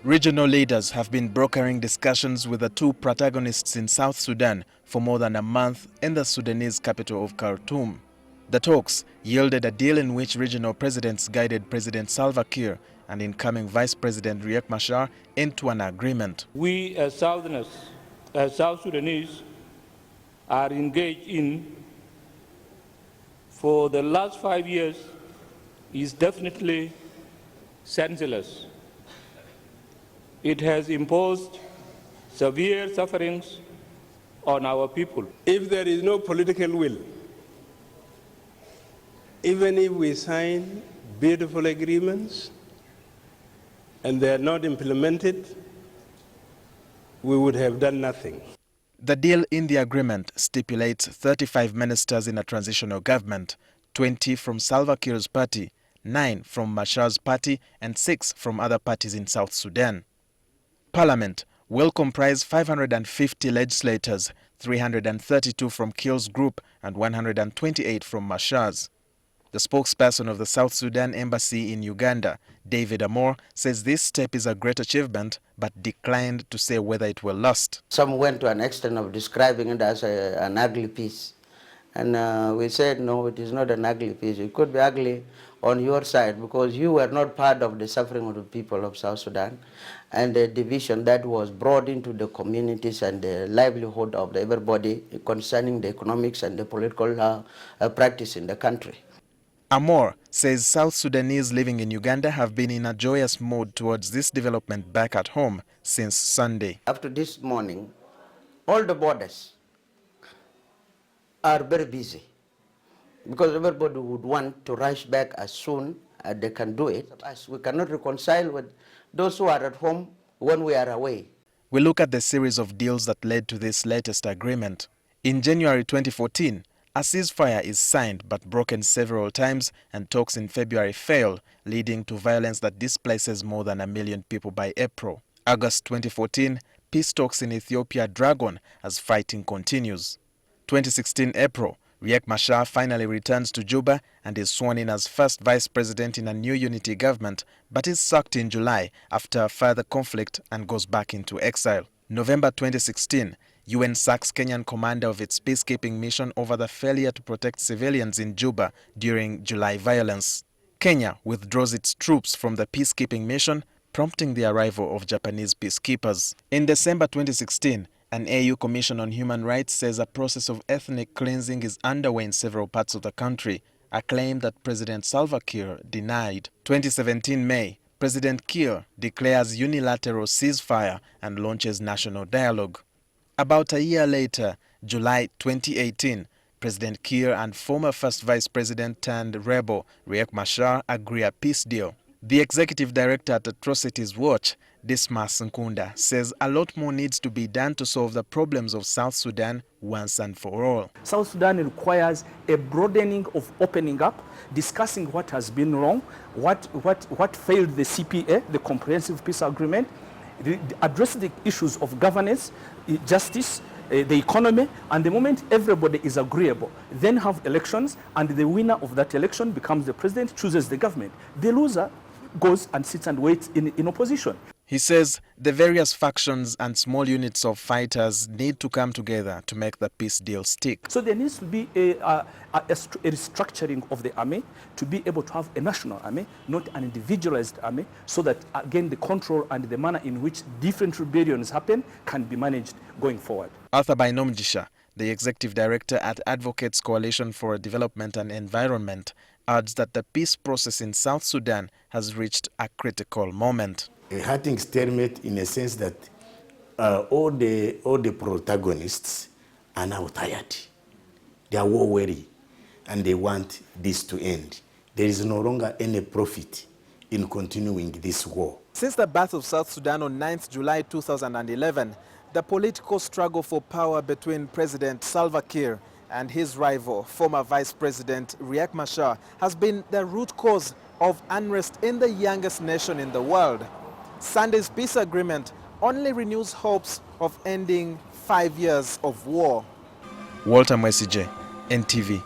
Regional leaders have been brokering discussions with the two protagonists in South Sudan for more than a month in the Sudanese capital of Khartoum. The talks yielded a deal in which regional presidents guided President Salva Kiir and incoming Vice President Riek Machar into an agreement. We as South Sudanese are engaged in for the last 5 years is definitely senseless. It has imposed severe sufferings on our people. If there is no political will, even if we sign beautiful agreements and they are not implemented, we would have done nothing. The deal in the agreement stipulates 35 ministers in a transitional government, 20 from Salva Kiir's party, 9 from Machar's party, and 6 from other parties in South Sudan. Parliament will comprise 550 legislators, 332 from Kiir's group and 128 from Machar's. The spokesperson of the South Sudan embassy in Uganda, David Amor, says this step is a great achievement but declined to say whether it will last. Some went to an extent of describing it as an ugly peace. And we said, no, it is not an ugly peace. It could be ugly on your side because you were not part of the suffering of the people of South Sudan and the division that was brought into the communities and the livelihood of everybody concerning the economics and the political practice in the country. Amor says South Sudanese living in Uganda have been in a joyous mood towards this development back at home since Sunday. After this morning, all the borders are very busy because everybody would want to rush back as soon as they can do it. As we cannot reconcile with those who are at home when we are away. We look at the series of deals that led to this latest agreement. In January 2014, a ceasefire is signed but broken several times, and talks in February fail, leading to violence that displaces more than 1 million people by April. August 2014, peace talks in Ethiopia drag on as fighting continues. 2016 April, Riek Machar finally returns to Juba and is sworn in as first vice president in a new unity government, but is sacked in July after further conflict and goes back into exile. November 2016, UN sacks Kenyan commander of its peacekeeping mission over the failure to protect civilians in Juba during July violence. Kenya withdraws its troops from the peacekeeping mission, prompting the arrival of Japanese peacekeepers. In December 2016, an AU Commission on Human Rights says a process of ethnic cleansing is underway in several parts of the country, a claim that President Salva Kiir denied. 2017 May, President Kiir declares unilateral ceasefire and launches national dialogue. About a year later, July 2018, President Kiir and former First Vice President turned rebel Riek Machar agree a peace deal. The executive director at Atrocities Watch, Dismas Nkunda, says a lot more needs to be done to solve the problems of South Sudan once and for all. South Sudan requires a broadening of opening up, discussing what has been wrong, what failed the CPA, the Comprehensive Peace Agreement, address the issues of governance, justice, the economy, and the moment everybody is agreeable, then have elections, and the winner of that election becomes the president, chooses the government. The loser goes and sits and waits in opposition. He says the various factions and small units of fighters need to come together to make the peace deal stick. So there needs to be a restructuring of the army to be able to have a national army, not an individualized army, so that, again, the control and the manner in which different rebellions happen can be managed going forward. Arthur Bainomjisha, the executive director at Advocates Coalition for Development and Environment, adds that the peace process in South Sudan has reached a critical moment. A hurting stalemate in a sense that all the protagonists are now tired. They are war weary and they want this to end. There is no longer any profit in continuing this war. Since the birth of South Sudan on 9th July 2011, the political struggle for power between President Salva Kiir and his rival, former Vice President Riek Machar, has been the root cause of unrest in the youngest nation in the world. Sunday's peace agreement only renews hopes of ending 5 years of war. Walter Mwesije, NTV.